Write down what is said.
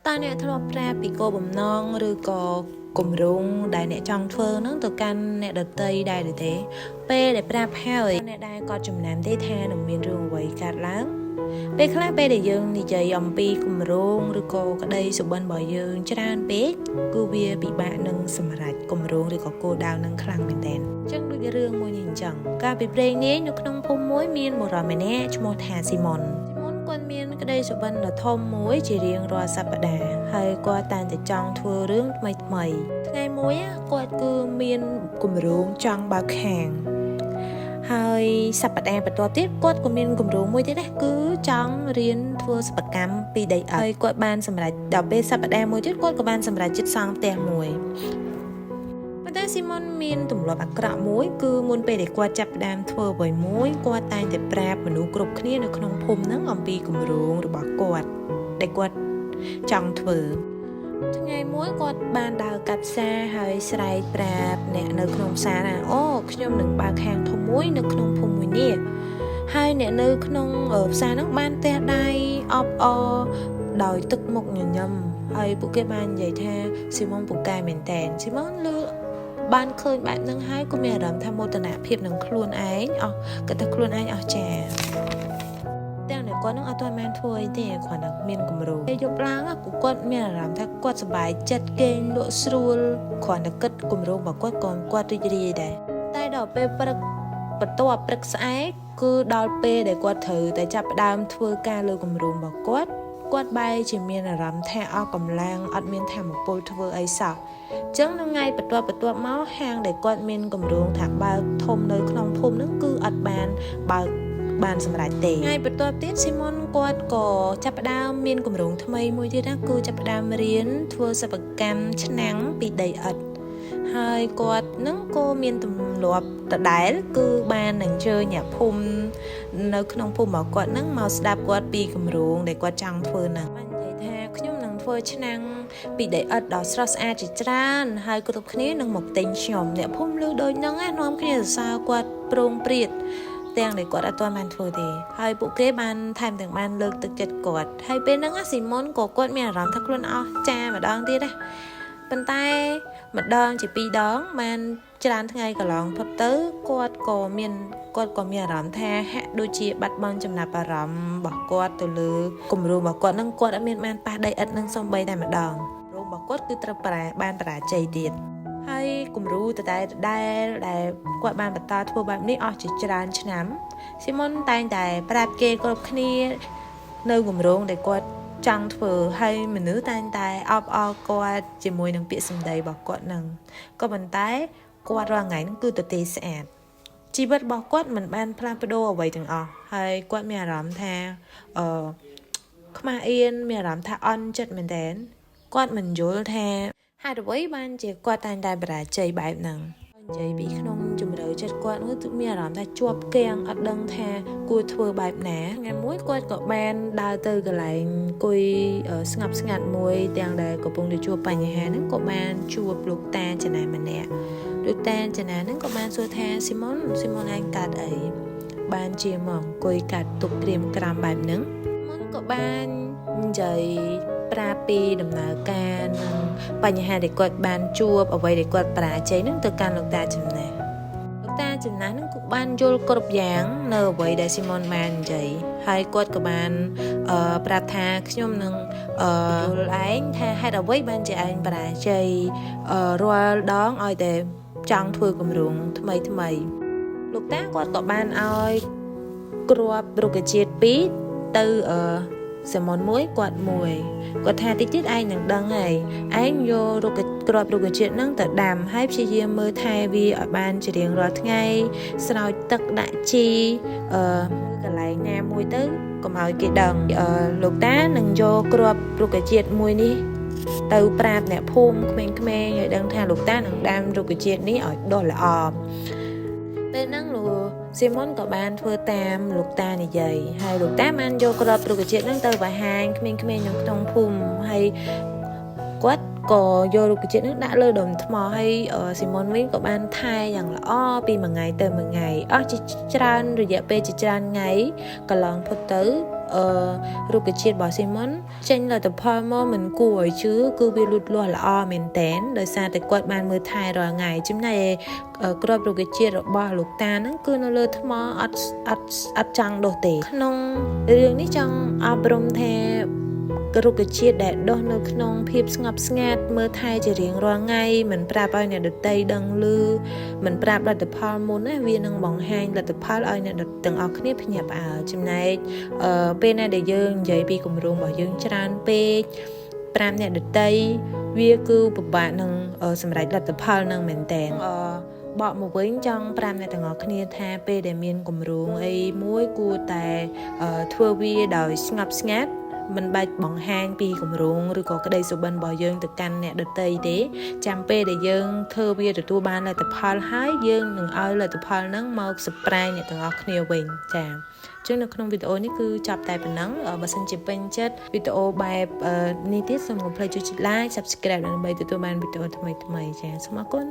តាអ្នកធ្លាប់ប្រាប់ពីគោលបំណងឬក៏គម្រោងដែលអ្នកចង់ធ្វើនឹងទៅកាន់អ្នកដទៃដែរឬទេពេលដែលប្រាប់ហើយអ្នកដែលគាត់ចំណាំទេថានឹងមានរឿងអ្វីកើតឡើងពេលខ្លះពេលដែលយើងនិយាយអំពីគម្រោងឬក៏ក្តីសុបិនរបស់យើងច្រើនពេកគឺវាពិបាកនឹងសម្រេចគម្រោងឬក៏គោលដៅនឹងខ្លាំងមែនទែនអញ្ចឹងដូចរឿងមួយនេះអញ្ចឹងកាលពីព្រេងនាយនៅក្នុងភូមិមួយមានបុរសម្នាក់ឈ្មោះថាស៊ីម៉ុនគាត់មានក្តីសុបិនដ៏ធំមួយជារៀងរាល់សប្តាហ៍ហើយគាត់តែងតែចង់ធ្វើរឿងថ្មីថ្ងៃមួយគាត់គឺមានគម្រោងចង់បើកខាងហើយសប្តាហ៍បន្ទាប់ទៀតគាត់ក៏មានគម្រោងមួយទៀតដែរគឺចង់រៀនធ្វើសិប្បកម្មពីដីឥដ្ឋហើយគាត់បានសម្រេចដល់ពេលសប្តាហ៍មួយទៀតគាត់ក៏បានសម្រេចចិត្តសង់ផ្ទះមួយប៉ុន្តែស៊ីម៉ុនមានទម្លាប់អាក្រក់មួយគឺមុនពេលដែលគាត់ចាប់ផ្ដើមធ្វើអ្វីមួយគាត់តែងតែប្រាប់មនុស្សគ្រប់គ្នានៅក្នុងភូមិហ្នឹងអំពីគម្រោងរបស់គាត់ដែលគាត់ចង់ធ្វើថ្ងៃមួយគាត់បានដើរកាត់ផ្សារហើយស្រែកប្រាប់អ្នកនៅក្នុងផ្សារថាអូខ្ញុំនឹងបើកខាងធំមួយនៅក្នុងភូមិមួយនេះហើយអ្នកនៅក្នុងផ្សារហ្នឹងបានទះដៃអបអរដោយទឹកមុខញញឹមហើយពួកគេបាននិយាយថាស៊ីម៉ុនពូកែមែនតើស៊ីម៉ុនលើបានឃើញបែបហ្នឹងហើយក៏មានអារម្មណ៍ថាមោទនភាពនឹងខ្លួនឯងគាត់ថាខ្លួនឯងអស្ចារ្យទាំងអ្នកគាត់នឹងអត់ទាន់បានធ្វើអីទេគ្រាន់តែមានគំរូពេលយប់ឡើងគាត់មានអារម្មណ៍ថាគាត់សប្បាយចិត្តគេងលក់ស្រួលគ្រាន់តែគិតគម្រោងរបស់គាត់ក៏គាត់រីករាយដែរតែដល់ពេលព្រឹកបន្ទាប់ព្រឹកស្អែកគឺដល់ពេលដែលគាត់ត្រូវតែចាប់ផ្ដើមធ្វើការលើគម្រោងរបស់គាត់បែរជាមានអារម្មណ៍ថាអស់កម្លាំងអត់មានធម៌ពលធ្វើអីសោះអញ្ចឹងនៅថ្ងៃបន្ទាប់មកហាងដែលគាត់មានគម្រោងថាបើកធំនៅក្នុងភូមិហ្នឹងគឺអត់បានបើកបានសម្រេចទេថ្ងៃបន្ទាប់ទៀតស៊ីម៉ុនគាត់ក៏ចាប់ផ្ដើមមានគម្រោងថ្មីមួយទៀតណាគឺចាប់ផ្ដើមរៀនធ្វើសិប្បកម្មឆ្នាំងពីដីឥដ្ឋហើយគាត់នឹងក៏មានទម្លាប់ដដែលគឺបានអញ្ជើញអ្នកភូមិនៅក្នុងភូមិរបស់គាត់នឹងមកស្ដាប់គាត់ពីគម្រោងដែលគាត់ចង់ធ្វើហ្នឹងបាននិយាយថាខ្ញុំនឹងធ្វើឆ្នាំងពីដីឥដ្ឋដ៏ស្រស់ស្អាតជាច្រើនហើយគ្រប់គ្នានឹងមកទិញខ្ញុំអ្នកភូមិលើដូចហ្នឹងនាំគ្នាសរសើរគាត់ប្រងព្រាតទាំងដែលគាត់អត់ទាន់បានធ្វើទេហើយពួកគេបានថែមទាំងបានលើកទឹកចិត្តគាត់ហើយពេលហ្នឹងស៊ីម៉ុនក៏គាត់មានអារម្មណ៍ថាខ្លួនអស់ចាម្ដងទៀតណាប៉ុន្តែម្ដងជាពីរដងបានច្រើនថ្ងៃកន្លងផុតទៅគាត់ក៏មានអារម្មណ៍ថាហាក់ដូចជាបាត់បង់ចំណាប់អារម្មណ៍របស់គាត់ទៅលើគម្រោងរបស់គាត់នឹងគាត់អត់មានបានប៉ះដីឥដ្ឋនឹងសំបីតែម្ដងគម្រោងរបស់គាត់គឺត្រូវបានបរាជ័យទៀតហើយគំរូដែលគាត់បានបន្តធ្វើបែបនេះអស់ជាច្រើនឆ្នាំស៊ីម៉ុនតែងតែប្រាប់គេគ្រប់គ្នានៅគម្រោងដែលគាត់ចង់ធ្វើហើយមនុស្សតែងតែអបអរគាត់ជាមួយនឹងពាក្យសម្ដីរបស់គាត់នឹងក៏ប៉ុន្តែគាត់រាល់ថ្ងៃហ្នឹងគឺទទេស្អាតជីវិតរបស់គាត់មិនបានផ្លាស់ប្ដូរអ្វីទាំងអស់ហើយគាត់មានអារម្មណ៍ថាខ្មាស់អៀនមានអារម្មណ៍ថាអន់ចិត្តមែនទែនគាត់មិនយល់ថាហេតុអ្វីបានជាគាត់តែងតែបរាជ័យបែបហ្នឹងនិយាយពីក្នុងជំរឿចិត្តគាត់នោះមានអារម្មណ៍ថាជាប់គាំងអត់ដឹងថាគួរធ្វើបែបណាថ្ងៃមួយគាត់ក៏បានដើរទៅកន្លែងអង្គុយស្ងប់ស្ងាត់មួយទាំងដែលកំពុងតែជួបបញ្ហាហ្នឹងក៏បានជួបលោកតាចណាម្នាក់លោកតាចណាហ្នឹងក៏បានសួរថាស៊ីម៉ុនឯងកាត់អីបានជាមកអង្គុយកាត់ទុកក្រៀមក្រំបែបហ្នឹងមុនក៏បាននិយាយប្រាប់ពីដំណើរការនិងបញ្ហាដែលគាត់បានជួបអ្វីដែលគាត់បរាជ័យនឹងទៅកាន់លោកតាចំណាស់នឹងក៏បានយល់គ្រប់យ៉ាងនៅអ្វីដែលស៊ីម៉ុនបាននិយាយហើយគាត់ក៏បានប្រាប់ថាខ្ញុំនឹងយល់ឯងថាហេតុអ្វីបានជាឯងបរាជ័យរាល់ដងឲ្យតែចង់ធ្វើគម្រោងថ្មីលោកតាគាត់ក៏បានឲ្យគ្រាប់រុក្ខជាតិ2ទៅស៊ីម៉ុនមួយគាត់ថាតិចទៀតឯងនឹងដឹងហើយឯងយកគ្រាប់រុក្ខជាតិហ្នឹងទៅដាំហើយព្យាយាមមើលថែវាឲ្យបានជារៀងរាល់ថ្ងៃស្រោចទឹកដាក់ជីកន្លែងណាមួយទៅកុំឲ្យគេដឹងលោកតានឹងយកគ្រាប់រុក្ខជាតិមួយនេះទៅប្រាប់អ្នកភូមិក្មេងៗឲ្យដឹងថាលោកតានឹងដាំរុក្ខជាតិនេះឲ្យដុះល្អពេលហ្នឹងលោកស៊ីម៉ុនក៏បានធ្វើតាមលោកតានិយាយហើយលោកតាបានយកគ្រាប់រុក្ខជាតិហ្នឹងទៅបង្ហាញក្មេងៗនៅក្នុងភូមិហើយគាត់ក៏យករុក្ខជាតិហ្នឹងដាក់លើដុំថ្មហើយស៊ីម៉ុនវិញក៏បានថែយ៉ាងល្អពីមួយថ្ងៃទៅមួយថ្ងៃអស់ជាច្រើនរយៈពេលជាច្រើនថ្ងៃកន្លងផុតទៅ រុក្ខជាតិរបស់ Simon ចេញលទ្ធផលមកមិនគួរឲ្យជឿគឺវាលូតលាស់ល្អមែនតើដោយសារតែគាត់បានមើលថែរាល់ថ្ងៃចំណែកក្របរុក្ខជាតិរបស់លោកតាហ្នឹងគឺនៅលើថ្មអត់ចង់ដុះទេក្នុងរឿងនេះចង់អប់រំថារុក្ខជាតិដែលដុះនៅក្នុងភាពស្ងប់ស្ងាត់មើលថែជារៀងរាល់ថ្ងៃមិនប្រាប់ឲ្យអ្នកដទៃដឹងឮមិនប្រាប់លទ្ធផលមុនណាវានឹងបង្ហាញលទ្ធផលឲ្យអ្នកទាំងអស់គ្នាភ្ញាក់ផ្អើលចំណែកពេលណាដែលយើងនិយាយពីគម្រោងរបស់យើងច្រើនពេក5អ្នកដទៃវាគឺពិបាកនឹងសម្រេចលទ្ធផលនឹងមែនតើបកមកវិញចង់5អ្នកទាំងអស់គ្នាថាពេលដែលមានគម្រោងអីមួយគួរតែធ្វើវាដោយស្ងប់ស្ងាត់មិនបាច់បង្ហាញពីគម្រោងឬក៏ក្តីសុបិនរបស់យើងទៅកាន់អ្នកដទៃទេចាំពេលដែលយើងធ្វើវាទទួលបានលទ្ធផលហើយយើងនឹងឲ្យលទ្ធផលហ្នឹងមកsurpriseអ្នកទាំងអស់គ្នាវិញចា៎ចឹងនៅក្នុងវីដេអូនេះគឺចប់តែប៉ុណ្ណឹងបើសិនជាពេញចិត្តវីដេអូបែបនេះទៀតសូមកុំភ្លេចចុច like subscribe ដើម្បីទទួលបានវីដេអូថ្មីៗចា៎សូមអរគុណ